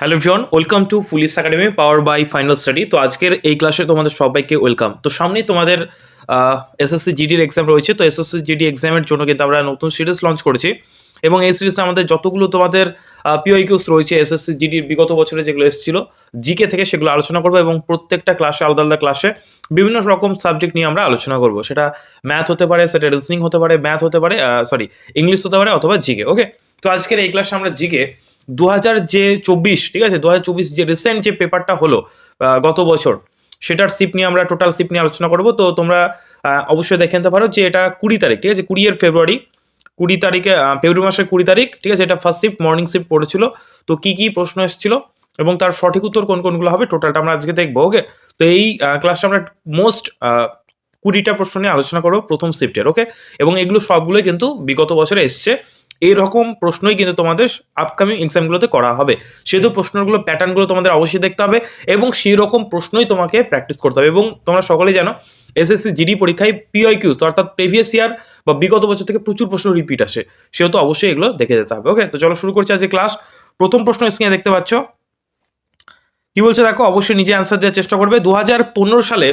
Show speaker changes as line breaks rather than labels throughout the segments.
Hello everyone, welcome to police academy power by final study. তো আজকের এই ক্লাসে তোমাদের সবাইকে ওয়েলকাম। তো সামনেই তোমাদের এসএসসি জিডির এক্সাম রয়েছে। তো এসএসসি জিডি এক্সামের জন্য কিন্তু আমরা নতুন সিরিজ লঞ্চ করেছি এবং এই সিরিজে আমাদের যতগুলো তোমাদের পিওইকিউস রয়েছে এসএসসি জিডির বিগত বছরে যেগুলো এসেছিল জিকে থেকে, সেগুলো আলোচনা করবো এবং প্রত্যেকটা ক্লাসে আলাদা আলাদা ক্লাসে বিভিন্ন রকম সাবজেক্ট নিয়ে আমরা আলোচনা করবো। সেটা ম্যাথ হতে পারে, সেটা রিজনিং হতে পারে, ম্যাথ হতে পারে, ইংলিশ হতে পারে, অথবা জিকে। ওকে, তো আজকের এই ক্লাসে আমরা জিকে 2024, ঠিক আছে, 2024 যে রিসেন্ট যে পেপারটা হলো গত বছর, সেটার সিপ নিয়ে আমরা টোটাল সিপ নিয়ে আলোচনা করবো। তো তোমরা অবশ্যই দেখে নিতে পারো যে এটা 20 তারিখ, ঠিক আছে, 20 তারিখে ফেব্রুয়ারি মাসের 20 তারিখ, ঠিক আছে, এটা ফার্স্ট শিফট মর্নিং শিফট পড়েছিল। তো কি কি প্রশ্ন এসেছিল এবং তার সঠিক উত্তর কোন কোনগুলো হবে টোটালটা আমরা আজকে দেখবো। ওকে, তো এই ক্লাসটা আমরা মোস্ট 20টা প্রশ্ন নিয়ে আলোচনা করবো প্রথম শিফটের। ওকে, এবং এগুলো সবগুলোই কিন্তু বিগত বছরে এসছে। এইরকম প্রশ্নই কিন্তু তোমাদের আপকামিং এক্সামগুলোতে করা হবে, সেহেতু প্রশ্নগুলো প্যাটার্নগুলো তোমাদের অবশ্যই দেখতে হবে এবং সেই রকম প্রশ্নই তোমাকে প্র্যাকটিস করতে হবে। এবং তোমরা সকলেই জানো এসএসসি জিডি পরীক্ষায় পিওইকিউস অর্থাৎ প্রিভিয়াস ইয়ার বা বিগত বছর থেকে প্রচুর প্রশ্ন রিপিট আসে, সেহেতু অবশ্যই এগুলো দেখে যেতে হবে। ওকে, তো চলো শুরু করছি আজকে ক্লাস। প্রথম প্রশ্ন স্ক্রিনে দেখতে পাচ্ছ, কি বলছে দেখো, অবশ্যই নিজে অ্যান্সার দেওয়ার চেষ্টা করবে। 2015 সালে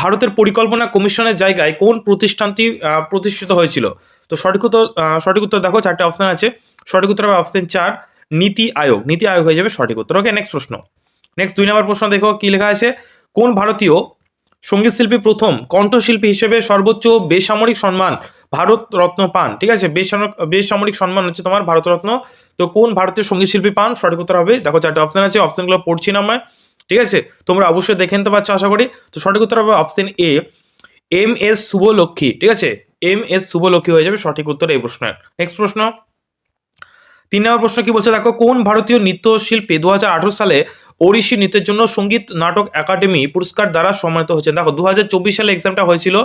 ভারতের পরিকল্পনা কমিশনের জায়গায় কোন প্রতিষ্ঠানটি প্রতিষ্ঠিত হয়েছিল? তো সঠিক উত্তর দেখো, চারটে অপশন আছে। সঠিক উত্তর হবে অপশন 4, নীতি আয়োগ। নীতি আয়োগ হয়ে যাবে সঠিক উত্তর। ওকে, নেক্সট প্রশ্ন। নেক্সট 2 নম্বর প্রশ্ন দেখো কি লেখা আছে, কোন ভারতীয় সঙ্গীত শিল্পী প্রথম কণ্ঠশিল্পী হিসেবে সর্বোচ্চ বেসামরিক সম্মান ভারত রত্ন পান? ঠিক আছে, বেসামরিক সম্মান হচ্ছে তোমার ভারত রত্ন। তো কোন ভারতীয় সঙ্গীত শিল্পী পান? সঠিক উত্তর হবে, দেখো চারটে অপশন আছে, অপশনগুলো পড়ছি না আমরা, ঠিক আছে, তোমরা অবশ্যই দেখে নিতে পারছো আশা করি। তো সঠিক উত্তর হবে option A, M S Subbulakshmi. ঠিক আছে, এম এস শুভলক্ষ্মী হয়ে যাবে সঠিক উত্তর এই প্রশ্নের। নেক্সট প্রশ্ন, 3 নম্বর প্রশ্ন কি বলছে দেখো, কোন ভারতীয় নৃত্যশিল্পী 2018 সালে ওড়িশি নৃত্যের জন্য সঙ্গীত নাটক একাডেমি পুরস্কার দ্বারা সম্মানিত হয়েছেন? দেখো 2024 সালে এক্সামটা হয়েছিল,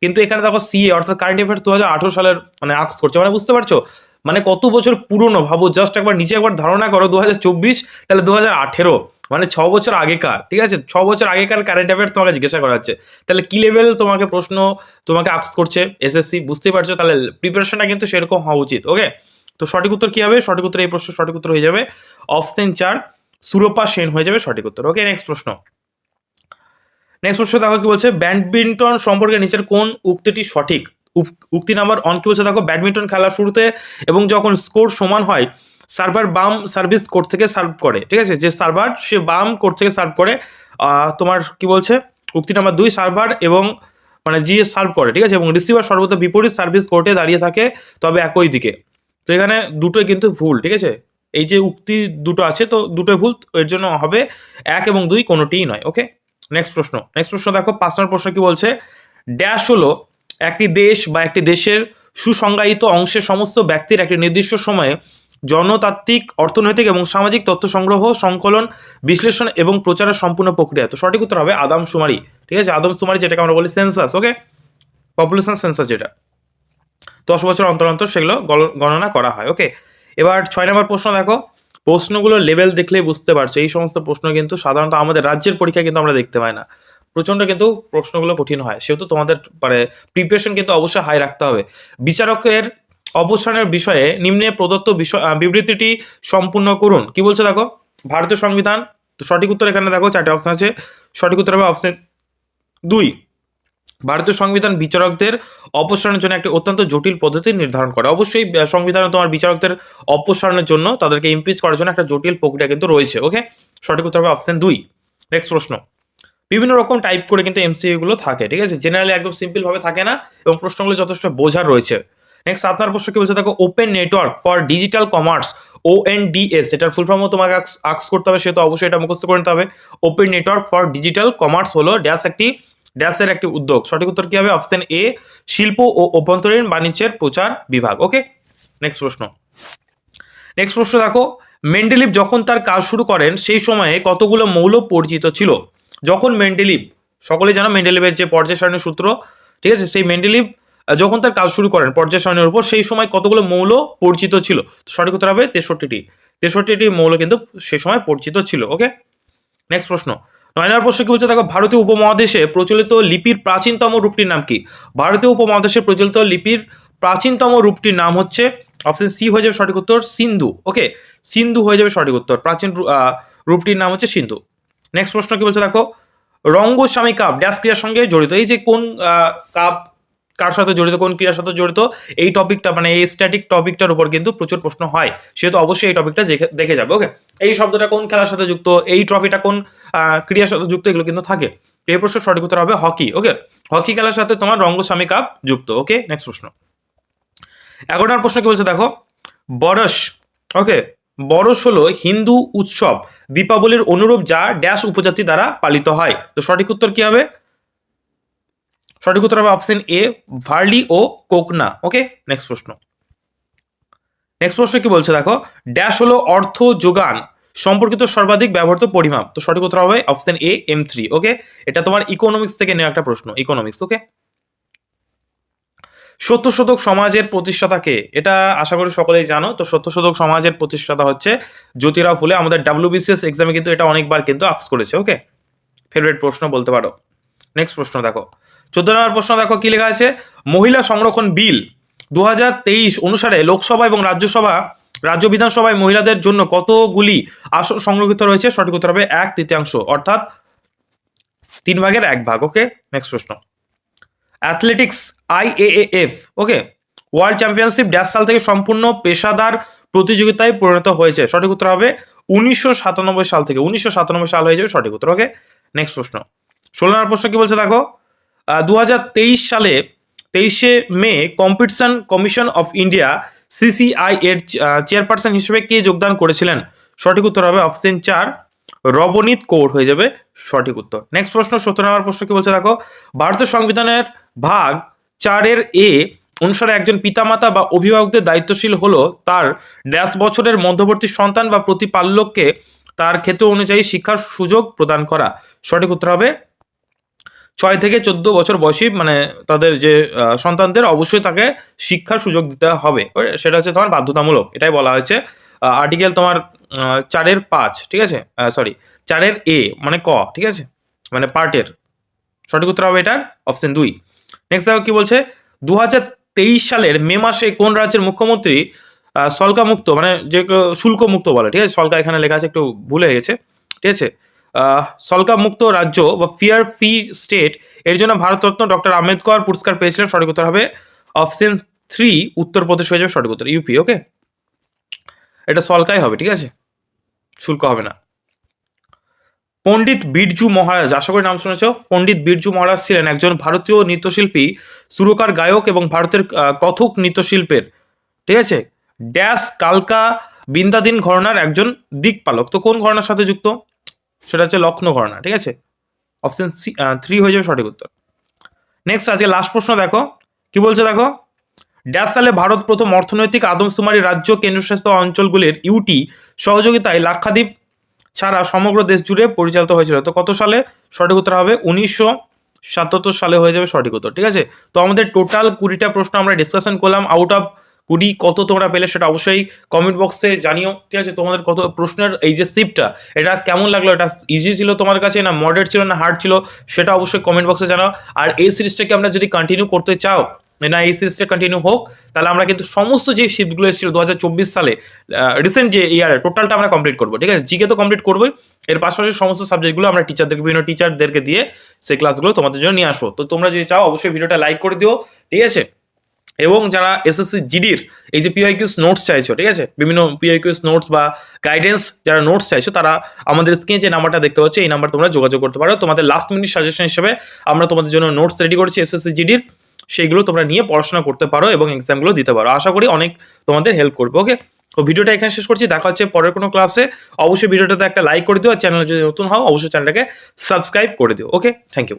কিন্তু এখানে দেখো সিএ অর্থাৎ কারেন্ট অ্যাফেয়ার্স 2018 সালের মানে আক্স করছে, মানে বুঝতে পারছো মানে কত বছর পুরনো। ভাবো জাস্ট একবার নিচে একবার ধারণা করো, 2024 তাহলে 2018, মানে 6 বছর আগেকার, ঠিক আছে, 6 বছর আগেকার কারেন্ট অ্যাফেয়ার্স তোমাকে জিজ্ঞাসা করা হচ্ছে, তাহলে কি লেভেল তোমাকে প্রশ্ন তোমাকে আক্স করছে এসএসসি, বুঝতেই পারছো, তাহলে প্রিপারেশনটা কিন্তু সেরকম হওয়া উচিত। ওকে, তো সঠিক উত্তর কি হবে? সঠিক উত্তর এই প্রশ্নের সঠিক উত্তর হয়ে যাবে অপশন 4, সুরপা সেন হয়ে যাবে সঠিক উত্তর। ওকে, নেক্সট প্রশ্ন দেখো কি বলছে, ব্যাডমিন্টন সম্পর্কে নিচের কোন উক্তিটি সঠিক? উক্তি নাম্বার 1 কি বলছে দেখো, ব্যাডমিন্টন খেলার শুরুতে এবং যখন স্কোর সমান হয় সার্ভার বাম সার্ভিস কোর্ট থেকে সার্ভ করে, ঠিক আছে, যে সার্ভার সে বাম কোর্ট থেকে সার্ভ করে। তোমার কি বলছে উক্তি নাম্বার 2, সার্ভার এবং মানে যে সার্ভ করে, ঠিক আছে, এবং রিসিভার সর্বদা বিপরীত সার্ভিস কোর্টে দাঁড়িয়ে থাকে তবে একই দিকে। তো এখানে দুটোই কিন্তু ভুল, ঠিক আছে, এই যে উক্তি দুটো আছে তো দুটোই ভুল, এর জন্য হবে 1 এবং 2 কোনোটিই নয়। ওকে, নেক্সট প্রশ্ন দেখো, 5 নম্বর প্রশ্ন কি বলছে, ড্যাশ হলো একটি দেশ বা একটি দেশের সুসংজ্ঞায়িত অংশের সমস্ত ব্যক্তির একটি নির্দিষ্ট সময়ে জনতাত্ত্বিক, অর্থনৈতিক এবং সামাজিক তথ্য সংগ্রহ, সংকলন, বিশ্লেষণ এবং প্রচারের সম্পূর্ণ প্রক্রিয়া। তো সঠিক উত্তর হবে আদমশুমারি, ঠিক আছে, আদমশুমারি যেটাকে আমরা বলি সেন্সাস। ওকে, পপুলেশন সেন্সাস, যেটা 10 বছর অন্তর অন্তর সেগুলো গণনা করা হয়। ওকে, এবার 6 নম্বর প্রশ্ন দেখো, প্রশ্নগুলোর লেভেল দেখলেই বুঝতে পারছো এই সমস্ত প্রশ্ন কিন্তু সাধারণত আমাদের রাজ্যের পরীক্ষায় কিন্তু আমরা দেখতে পাই না, প্রচণ্ড কিন্তু প্রশ্নগুলো কঠিন হয়, সেহেতু তোমাদের মানে প্রিপারেশন কিন্তু অবশ্যই হাই রাখতে হবে। বিচারকের অবসানের বিষয়ে নিম্নে প্রদত্ত বিবৃতিটি সম্পূর্ণ করুন। কি বলছে দেখো, ভারতীয় সংবিধান। তো সঠিক উত্তর এখানে দেখো চারটে অপশন আছে, সঠিক উত্তর হবে অপশন 2, ভারতীয় সংবিধান বিচারকদের অপসারণের জন্য একটি অত্যন্ত জটিল পদ্ধতি নির্ধারণ করে। অবশ্যই সংবিধানে তোমার বিচারকদের অপসারণের জন্য, তাদেরকে ইমপিচ করার জন্য একটা জটিল প্রক্রিয়া কিন্তু রয়েছে। ওকে, সঠিক উত্তর হবে অপশন 2। নেক্সট প্রশ্ন, বিভিন্ন রকম টাইপ করে কিন্তু এমসিকিউ গুলো থাকে, ঠিক আছে, জেনারেলি একদম সিম্পল ভাবে থাকে না এবং প্রশ্নগুলো যথেষ্ট বোঝার রয়েছে। নেক্সট 7 নম্বর প্রশ্ন কি বলছে দেখো, open network for digital commerce, ONDS, এটার ফুল ফর্মও তোমাকে আক্স করতে হবে, সেহেতু অবশ্যই এটা মুখস্থ করে নিতে হবে। Open network for digital commerce হলো ড্যাশের একটি উদ্যোগ। সঠিক উত্তর কি হবে? অপশন এ, শিল্প ও অভ্যন্তরীণ বাণিজ্যের প্রচার বিভাগ। ওকে, নেক্সট প্রশ্ন দেখো, মেন্ডেলিভ যখন তার কাজ শুরু করেন সেই সময়ে কতগুলো মৌল পরিচিত ছিল? যখন মেন্ডেলিভ, সকলে জানো মেন্ডেলিভের যে পর্যায় সারণীর সূত্র, ঠিক আছে, সেই মেন্ডেলিভ যখন তার কাজ শুরু করেন পর্যায় সারণীর উপর, সেই সময় কতগুলো মৌল পরিচিত ছিল? সঠিক উত্তর হবে 63টি মৌল কিন্তু সে সময় পরিচিত ছিল। ওকে, নেক্সট প্রশ্ন, 9 নম্বর প্রশ্ন কি বলছে দেখো, ভারতীয় উপমহাদেশে প্রচলিত লিপির প্রাচীনতম রূপটির নাম কি? ভারতীয় উপমহাদেশে প্রচলিত লিপির প্রাচীনতম রূপটির নাম হচ্ছে অপশন সি হয়ে যাবে সঠিক উত্তর, সিন্ধু। ওকে, সিন্ধু হয়ে যাবে সঠিক উত্তর। প্রাচীন রূপটির নাম হচ্ছে সিন্ধু। নেক্সট প্রশ্ন কি বলছে দেখো, রঙ্গস্বামী কাপ ড্যাশ ক্রিয়ার সঙ্গে জড়িত। এই যে কোন কাপ কার সাথে জড়িত, কোন ক্রিয়ার সাথে জড়িত, এই টপিকটা মানে এই স্ট্যাটিক টপিকটার উপর কিন্তু প্রচুর প্রশ্ন হয়, সেহেতু অবশ্যই এই টপিকটা দেখে যাবে। ওকে, এই শব্দটা কোন খেলার সাথে যুক্ত, এই ট্রফিটা কোন ক্রিয়ার সাথে যুক্ত, এগুলো কিন্তু থাকে। এই প্রশ্ন সঠিক উত্তর হবে হকি। ওকে, হকি খেলার সাথে তোমার রঙ্গস্বামী কাপ যুক্ত। ওকে, নেক্সট প্রশ্ন। 11 নম্বর প্রশ্ন কি বলছে দেখো, বরস। ওকে, বরস হলো হিন্দু উৎসব দীপাবলির অনুরূপ যা ড্যাশ উপজাতি দ্বারা পালিত হয়। তো সঠিক উত্তর কি হবে? সঠিক উত্তর হবে অপশন এ, ভার্লি ও কোকনা। ওকে, নেক্সট প্রশ্ন। নেক্সট প্রশ্ন কি বলছে দেখো, ড্যাশ হলো অর্থ যোগান সম্পর্কিত সর্বাধিক ব্যবহৃত পরিমাপ। তো সঠিক উত্তর হবে অপশন এ, M3। ওকে, এটা তোমার ইকোনমিক্স থেকে নেওয়া একটা প্রশ্ন, ইকোনমিক্স। ওকে, সত্য শতক সমাজের প্রতিষ্ঠাতাকে, এটা আশা করি সকলেই জানো। তো সত্য শতক সমাজের প্রতিষ্ঠাতা হচ্ছে জ্যোতিরাও ফুলে। আমাদের WBCS এক্সামে কিন্তু এটা অনেকবার কিন্তু আস্ক করেছে। ওকে, ফেভারিট প্রশ্ন বলতে পারো। নেক্সট প্রশ্ন দেখো, 14 নম্বর প্রশ্ন দেখো কি লেখা আছে, মহিলা সংরক্ষণ বিল 2023 অনুসারে লোকসভা এবং রাজ্য বিধানসভায় মহিলাদের জন্য কতগুলি আসন সংরক্ষিত রয়েছে? সঠিক উত্তর হবে 1/3, অর্থাৎ 3 ভাগের 1 ভাগ। ওকে, নেক্সট প্রশ্ন। অ্যাথলেটিক্স IAAF, ওকে, ওয়ার্ল্ড চ্যাম্পিয়নশিপ ড্যাশ সাল থেকে সম্পূর্ণ পেশাদার প্রতিযোগিতায় পরিণত হয়েছে? সঠিক উত্তর হবে 1997 সাল থেকে। 1997 সাল হয়ে যাবে সঠিক উত্তর। ওকে, নেক্সট প্রশ্ন। 16 নম্বর প্রশ্ন কি বলছে দেখো, 2023 সালে 23শে মে competition commission of India CCI এর চেয়ারপারসন হিসেবে কে যোগদান করেছিলেন? সঠিক উত্তর হবে অপশন 4, রবনীত কৌর হয়ে যাবে সঠিক উত্তর। নেক্সট প্রশ্ন, 17 নম্বর প্রশ্ন কি বলছে দেখো, ভারতের সংবিধানের ভাগ 4 এ অনুসারে একজন পিতামাতা বা অভিভাবকদের দায়িত্বশীল হলো তার ড্যাশ বছরের মধ্যবর্তী সন্তান বা প্রতিপালককে তার ক্ষেত্র অনুযায়ী শিক্ষার সুযোগ প্রদান করা। সঠিক উত্তর হবে 6 থেকে 14 বছর বয়সী মানে তাদের যে সন্তানদের অবশ্যই তাকে শিক্ষার সুযোগ দিতে হবে, সেটা হচ্ছে তোমার বাধ্যতামূলক, এটাই বলা হয়েছে আর্টিকেল তোমার 4-5, ঠিক আছে, সরি 4A মানে ক, ঠিক আছে, মানে পার্টের। সঠিক উত্তর হবে এটা অপশন 2। নেক্সট দেখো কি বলছে, 2023 সালের মে মাসে কোন রাজ্যের মুখ্যমন্ত্রী সলকা মুক্ত মানে যে শুল্ক মুক্ত বলে, ঠিক আছে, সলকা এখানে লেখা আছে, একটু ভুল হয়ে গেছে, ঠিক আছে, সলকা মুক্ত রাজ্য বা ফিয়ার ফ্রি স্টেট এর জন্য ভারতরত্ন ডক্টর আম্বেদকর পুরস্কার পেয়েছিলেন? সঠিক উত্তর হবে অপশন 3, উত্তরপ্রদেশ হয়ে যাবে সঠিক উত্তর, UP। ওকে, এটা সলকাই হবে, ঠিক আছে, শুল্ক হবে না। পণ্ডিত বিরজু মহারাজ, আশা করি নাম শুনেছ। পণ্ডিত বিরজু মহারাজ ছিলেন একজন ভারতীয় নৃত্যশিল্পী, সুরকার, গায়ক এবং ভারতের কথক নৃত্যশিল্পের, ঠিক আছে, ড্যাশ কালকা বিন্দাদিন ঘরানার একজন দিকপালক। তো কোন ঘরানার সাথে যুক্ত? সেটা হচ্ছে লখনৌ ঘরানা, ঠিক আছে, অপশন 3 হয়ে যাবে সঠিক উত্তর। নেক্সট আজকে লাস্ট প্রশ্ন দেখো কি বলছে দেখো, ড্যাশ সালে ভারত প্রথম অর্থনৈতিক আদমশুমারি রাজ্য কেন্দ্রশাসিত অঞ্চলগুলির UT সহযোগিতায় লাক্ষাদ্বীপ ছাড়া সমগ্র দেশ জুড়ে পরিচালিত হয়েছিল? তো কত সালে? সঠিক উত্তর হবে 1977 সালে হয়ে যাবে সঠিক উত্তর, ঠিক আছে। তো আমাদের টোটাল 20টা প্রশ্ন আমরা ডিসকাশন করলাম, আউট অফ 20 কত তোমরা পেলে সেটা অবশ্যই কমেন্ট বক্সে জানিও, ঠিক আছে। তোমাদের কত প্রশ্নের এই যে শিফটটা এটা কেমন লাগলো, এটা ইজি ছিল তোমার কাছে না মডারেট ছিল না হার্ড ছিল, সেটা অবশ্যই কমেন্ট বক্সে জানাও। আর এই সিরিজটাকে আমরা যদি কন্টিনিউ করতে চাও না, এই সিরিজটা কন্টিনিউ হোক, তাহলে আমরা কিন্তু সমস্ত যে শিফটগুলো এসেছিল 2024 সালে রিসেন্ট যে ইয়ারে টোটালটা আমরা কমপ্লিট করবো, ঠিক আছে। জিকে তো কমপ্লিট করবোই, এর পাশাপাশি সমস্ত সাবজেক্টগুলো আমরা বিভিন্ন টিচারদেরকে দিয়ে সেই ক্লাসগুলো তোমাদের জন্য নিয়ে আসবো। তো তোমরা যদি চাও অবশ্যই ভিডিওটা লাইক করে দিও, ঠিক আছে। এবং যারা SSC GDর এই যে PYQs নোটস চাইছো, ঠিক আছে, বিভিন্ন PYQs নোটস বা গাইডেন্স যারা নোটস চাইছো, তারা আমাদের স্ক্রিনে যে নাম্বারটা দেখতে পাচ্ছ এই নাম্বার তোমরা যোগাযোগ করতে পারো। তোমাদের লাস্ট মিনিট সাজেশন হিসেবে আমরা তোমাদের জন্য নোটস রেডি করেছি SSC GDর, সেইগুলো তোমরা নিয়ে পড়াশোনা করতে পারো এবং এক্সামগুলো দিতে পারো। আশা করি অনেক তোমাদের হেল্প করবে। ওকে, তো ভিডিওটা এখানে শেষ করছি, দেখা হচ্ছে পরের কোনো ক্লাসে। অবশ্যই ভিডিওটাতে একটা লাইক করে দিও, আর চ্যানেলে যদি নতুন হও অবশ্যই চ্যানেলটাকে সাবস্ক্রাইব করে দিও। ওকে, থ্যাংক ইউ।